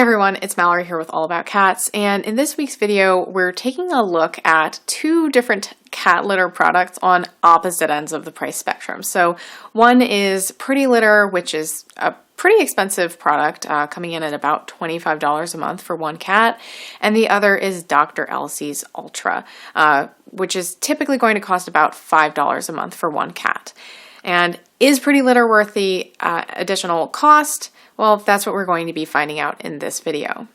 everyone, it's Mallory here with All About Cats, and in this week's video, we're taking a look at two different cat litter products on opposite ends of the price spectrum. So one is Pretty Litter, which is a pretty expensive product, coming in at about $25 a month for one cat, and the other is Dr. Elsey's Ultra, which is typically going to cost about $5 a month for one cat. And is Pretty Litter worth the additional cost? Well, that's what we're going to be finding out in this video.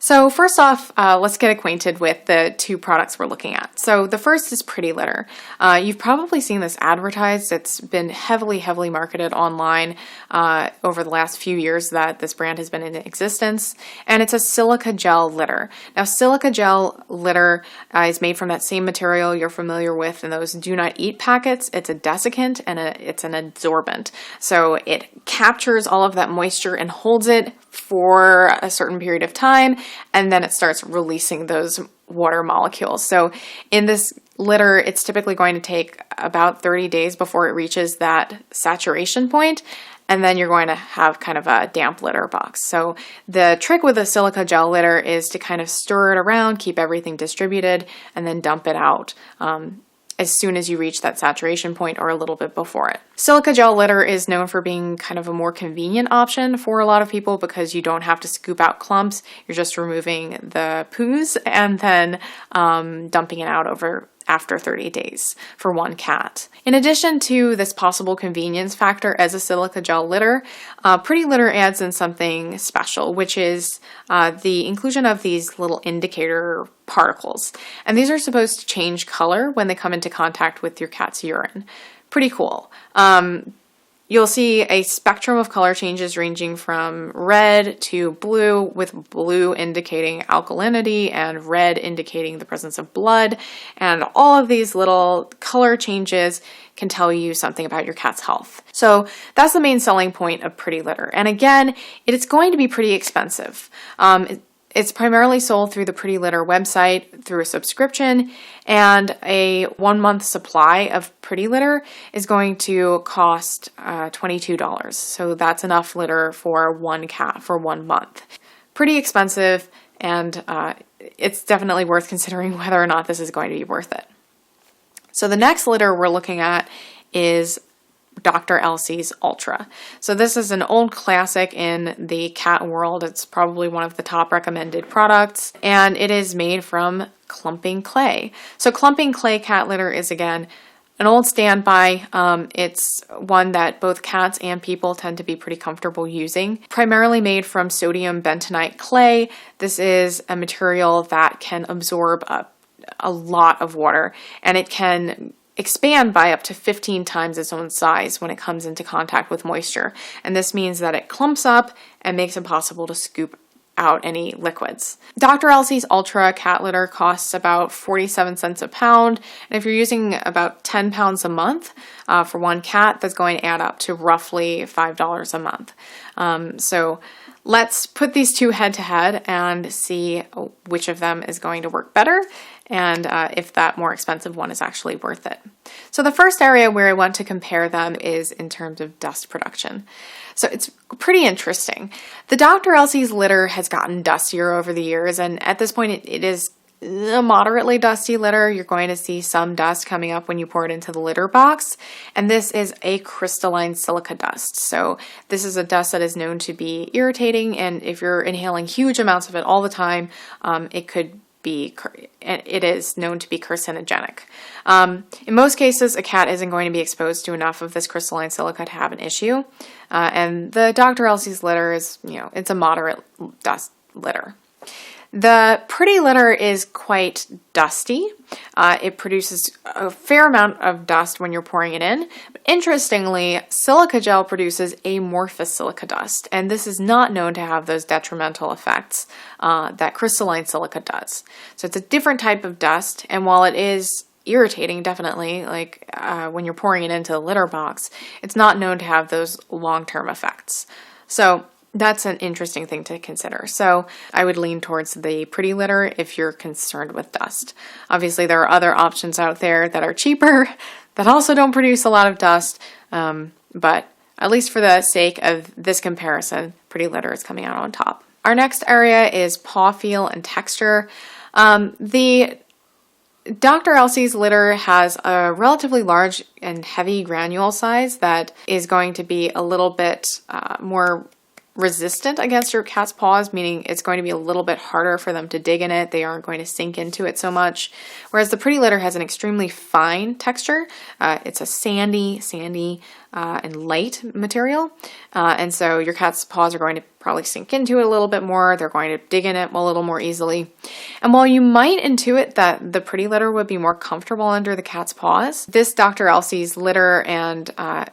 So first off, let's get acquainted with the two products we're looking at. So the first is Pretty Litter. You've probably seen this advertised. It's been heavily marketed online over the last few years that this brand has been in existence. And it's a silica gel litter. Now, silica gel litter is made from that same material you're familiar with in those do not eat packets. It's a desiccant and it's an adsorbent. So it captures all of that moisture and holds it for a certain period of time, and then it starts releasing those water molecules. So in this litter, it's typically going to take about 30 days before it reaches that saturation point, and then you're going to have kind of a damp litter box. So the trick with a silica gel litter is to kind of stir it around, keep everything distributed, and then dump it out as soon as you reach that saturation point or a little bit before it. Silica gel litter is known for being kind of a more convenient option for a lot of people because you don't have to scoop out clumps. You're just removing the poos and then dumping it out after 30 days for one cat. In addition to this possible convenience factor as a silica gel litter, Pretty Litter adds in something special, which is the inclusion of these little indicator particles. And these are supposed to change color when they come into contact with your cat's urine. Pretty cool. You'll see a spectrum of color changes ranging from red to blue, with blue indicating alkalinity and red indicating the presence of blood. And all of these little color changes can tell you something about your cat's health. So that's the main selling point of Pretty Litter. And again, it is going to be pretty expensive. It's primarily sold through the Pretty Litter website through a subscription, and a 1-month supply of Pretty Litter is going to cost $22. So that's enough litter for one cat for 1 month. Pretty expensive, and it's definitely worth considering whether or not this is going to be worth it. So the next litter we're looking at is Dr. Elsey's Ultra. So this is an old classic in the cat world. It's probably one of the top recommended products, and it is made from clumping clay. So clumping clay cat litter is, again, an old standby. It's one that both cats and people tend to be pretty comfortable using. Primarily made from sodium bentonite clay, this is a material that can absorb a lot of water, and it can expand by up to 15 times its own size when it comes into contact with moisture. And this means that it clumps up and makes it possible to scoop out any liquids. Dr. Elsey's Ultra cat litter costs about 47 cents a pound. And if you're using about 10 pounds a month for one cat, that's going to add up to roughly $5 a month. So let's put these two head to head and see which of them is going to work better, and if that more expensive one is actually worth it. So the first area where I want to compare them is in terms of dust production. So it's pretty interesting. The Dr. Elsey's litter has gotten dustier over the years, and at this point it is a moderately dusty litter. You're going to see some dust coming up when you pour it into the litter box, and this is a crystalline silica dust. So this is a dust that is known to be irritating, and if you're inhaling huge amounts of it all the time, it is known to be carcinogenic. In most cases, a cat isn't going to be exposed to enough of this crystalline silica to have an issue, and the Dr. Elsey's litter is, it's a moderate dust litter. The Pretty Litter is quite dusty. It produces a fair amount of dust when you're pouring it in. But interestingly, silica gel produces amorphous silica dust, and this is not known to have those detrimental effects that crystalline silica does. So it's a different type of dust, and while it is irritating, definitely, like when you're pouring it into the litter box, it's not known to have those long-term effects. So that's an interesting thing to consider. So I would lean towards the Pretty Litter if you're concerned with dust. Obviously, there are other options out there that are cheaper that also don't produce a lot of dust, but at least for the sake of this comparison, Pretty Litter is coming out on top. Our next area is paw feel and texture. The Dr. Elsey's litter has a relatively large and heavy granule size that is going to be a little bit more resistant against your cat's paws, meaning it's going to be a little bit harder for them to dig in it. They aren't going to sink into it so much. Whereas the Pretty Litter has an extremely fine texture. It's a sandy, and light material. And so your cat's paws are going to probably sink into it a little bit more. They're going to dig in it a little more easily. And while you might intuit that the Pretty Litter would be more comfortable under the cat's paws, this Dr. Elsey's litter and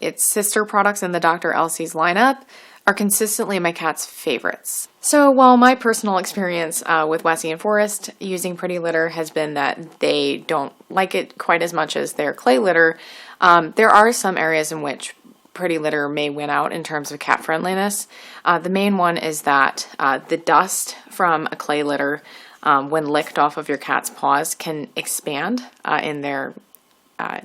its sister products in the Dr. Elsey's lineup are consistently my cat's favorites. So while my personal experience with Wessie and Forrest using Pretty Litter has been that they don't like it quite as much as their clay litter, there are some areas in which Pretty Litter may win out in terms of cat friendliness. The main one is that the dust from a clay litter, when licked off of your cat's paws, can expand in their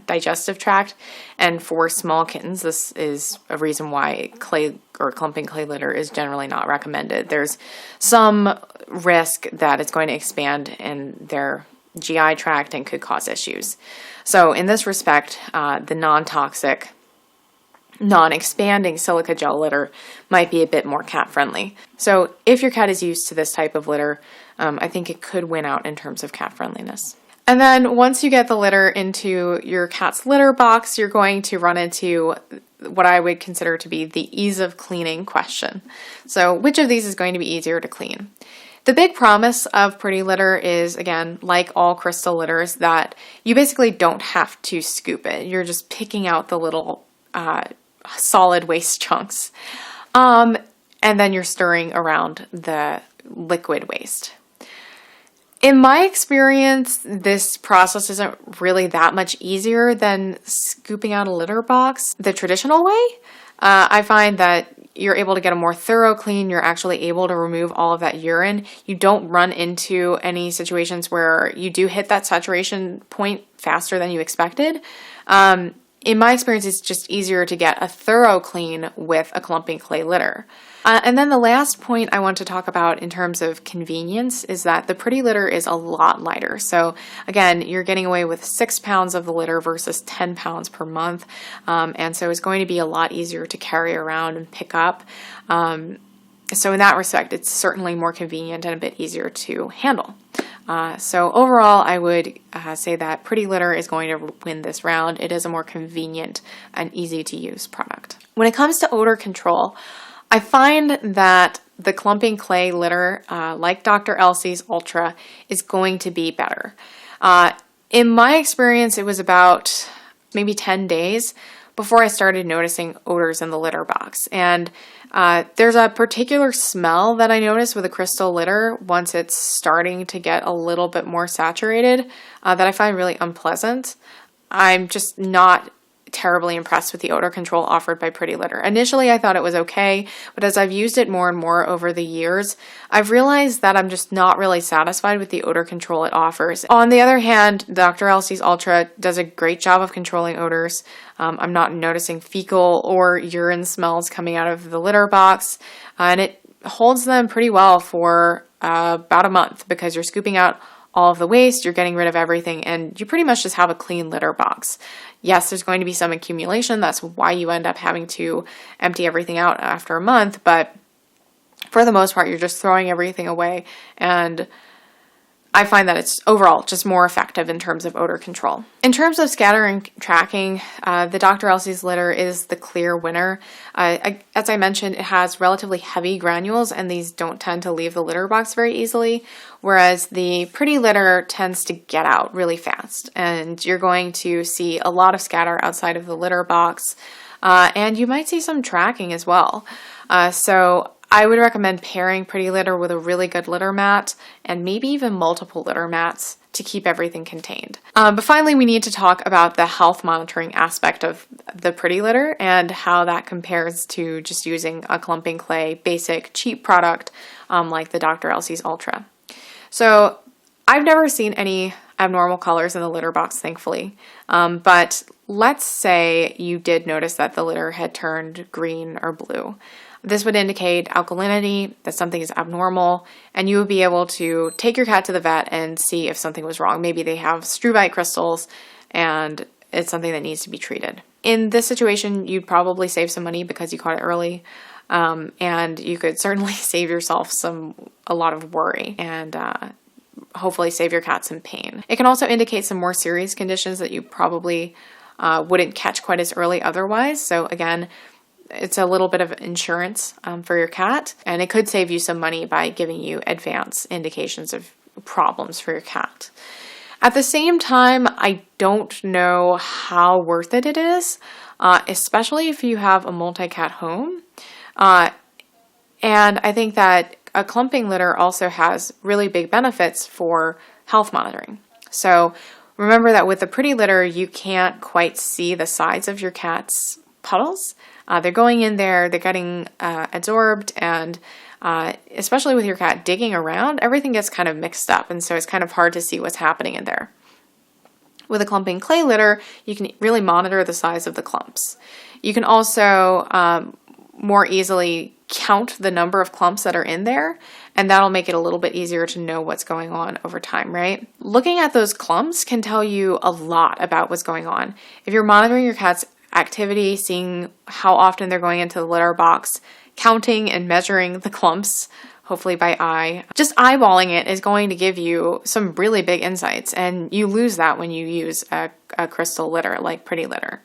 digestive tract, and for small kittens, this is a reason why clay or clumping clay litter is generally not recommended. There's some risk that it's going to expand in their GI tract and could cause issues. So in this respect, the non-toxic, non-expanding silica gel litter might be a bit more cat friendly. So if your cat is used to this type of litter, I think it could win out in terms of cat friendliness. And then once you get the litter into your cat's litter box, you're going to run into what I would consider to be the ease of cleaning question. So which of these is going to be easier to clean? The big promise of Pretty Litter is, again, like all crystal litters, that you basically don't have to scoop it. You're just picking out the little solid waste chunks. And then you're stirring around the liquid waste. In my experience, this process isn't really that much easier than scooping out a litter box the traditional way. I find that you're able to get a more thorough clean. You're actually able to remove all of that urine. You don't run into any situations where you do hit that saturation point faster than you expected. In my experience, it's just easier to get a thorough clean with a clumping clay litter. And then the last point I want to talk about in terms of convenience is that the Pretty Litter is a lot lighter. So again, you're getting away with 6 pounds of the litter versus 10 pounds per month. And so it's going to be a lot easier to carry around and pick up. So in that respect, it's certainly more convenient and a bit easier to handle. So overall, I would say that Pretty Litter is going to win this round. It is a more convenient and easy to use product. When it comes to odor control, I find that the clumping clay litter, like Dr. Elsey's Ultra, is going to be better. In my experience, it was about maybe 10 days before I started noticing odors in the litter box. And there's a particular smell that I notice with a crystal litter once it's starting to get a little bit more saturated that I find really unpleasant. I'm just not terribly impressed with the odor control offered by Pretty Litter. Initially, I thought it was okay, but as I've used it more and more over the years, I've realized that I'm just not really satisfied with the odor control it offers. On the other hand, Dr. Elsey's Ultra does a great job of controlling odors. I'm not noticing fecal or urine smells coming out of the litter box, and it holds them pretty well for about a month because you're scooping out all of the waste, you're getting rid of everything, and you pretty much just have a clean litter box. Yes, there's going to be some accumulation. That's why you end up having to empty everything out after a month, but for the most part, you're just throwing everything away, and I find that it's overall just more effective in terms of odor control. In terms of scattering tracking, the Dr. Elsey's litter is the clear winner. As I mentioned, it has relatively heavy granules, and these don't tend to leave the litter box very easily, whereas the Pretty Litter tends to get out really fast, and you're going to see a lot of scatter outside of the litter box, and you might see some tracking as well. So I would recommend pairing Pretty Litter with a really good litter mat and maybe even multiple litter mats to keep everything contained. But finally, we need to talk about the health monitoring aspect of the Pretty Litter and how that compares to just using a clumping clay basic cheap product like the Dr. Elsey's Ultra. So I've never seen any abnormal colors in the litter box, thankfully. But let's say you did notice that the litter had turned green or blue. This would indicate alkalinity, that something is abnormal, and you would be able to take your cat to the vet and see if something was wrong. Maybe they have struvite crystals and it's something that needs to be treated. In this situation, you'd probably save some money because you caught it early, and you could certainly save yourself a lot of worry and hopefully save your cat some pain. It can also indicate some more serious conditions that you probably wouldn't catch quite as early otherwise. So again, it's a little bit of insurance for your cat, and it could save you some money by giving you advance indications of problems for your cat. At the same time, I don't know how worth it is, especially if you have a multi-cat home. And I think that a clumping litter also has really big benefits for health monitoring. So remember that with a pretty litter, you can't quite see the sides of your cat's puddles. They're going in there, they're getting absorbed, and especially with your cat digging around, everything gets kind of mixed up, and so it's kind of hard to see what's happening in there. With a clumping clay litter, you can really monitor the size of the clumps. You can also more easily count the number of clumps that are in there, and that'll make it a little bit easier to know what's going on over time, right? Looking at those clumps can tell you a lot about what's going on. If you're monitoring your cat's activity, seeing how often they're going into the litter box, counting and measuring the clumps, hopefully by eye, just eyeballing it is going to give you some really big insights, and you lose that when you use a crystal litter like Pretty Litter.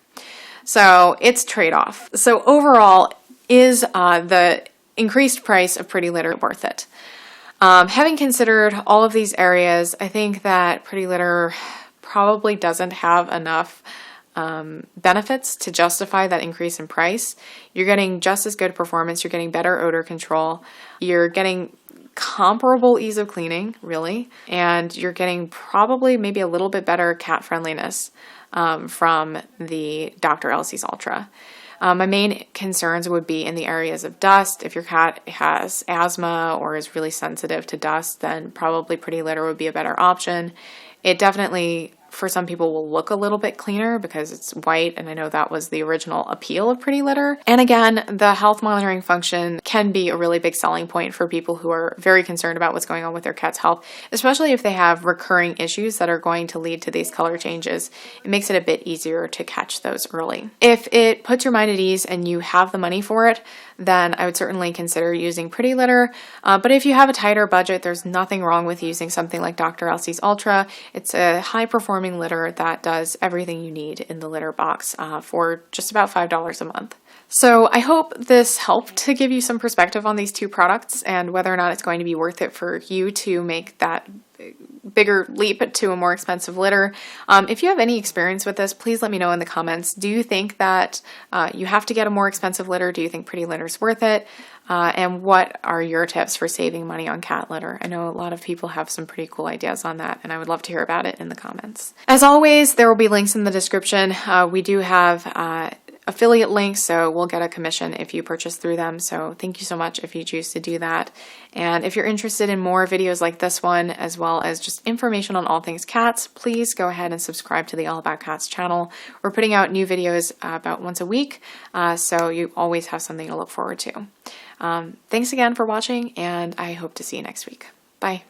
So it's trade-off. So overall, is the increased price of Pretty Litter worth it? Having considered all of these areas, I think that Pretty Litter probably doesn't have enough benefits to justify that increase in price. You're getting just as good performance, you're getting better odor control, you're getting comparable ease of cleaning, really, and you're getting probably maybe a little bit better cat friendliness from the Dr. Elsey's Ultra. My main concerns would be in the areas of dust. If your cat has asthma or is really sensitive to dust, then probably Pretty Litter would be a better option. It definitely, for some people, will look a little bit cleaner because it's white, and I know that was the original appeal of Pretty Litter. And again, the health monitoring function can be a really big selling point for people who are very concerned about what's going on with their cat's health, especially if they have recurring issues that are going to lead to these color changes. It makes it a bit easier to catch those early. If it puts your mind at ease and you have the money for it, then I would certainly consider using Pretty Litter. But if you have a tighter budget, there's nothing wrong with using something like Dr. Elsey's Ultra. It's a high-performing litter that does everything you need in the litter box for just about $5 a month. So I hope this helped to give you some perspective on these two products and whether or not it's going to be worth it for you to make that bigger leap to a more expensive litter. If you have any experience with this, please let me know in the comments. Do you think that you have to get a more expensive litter? Do you think Pretty Litter is worth it? And what are your tips for saving money on cat litter? I know a lot of people have some pretty cool ideas on that, and I would love to hear about it in the comments. As always, there will be links in the description. We do have affiliate links, so we'll get a commission if you purchase through them. So thank you so much if you choose to do that. And if you're interested in more videos like this one, as well as just information on all things cats, please go ahead and subscribe to the All About Cats channel. We're putting out new videos about once a week, so you always have something to look forward to. Thanks again for watching, and I hope to see you next week. Bye.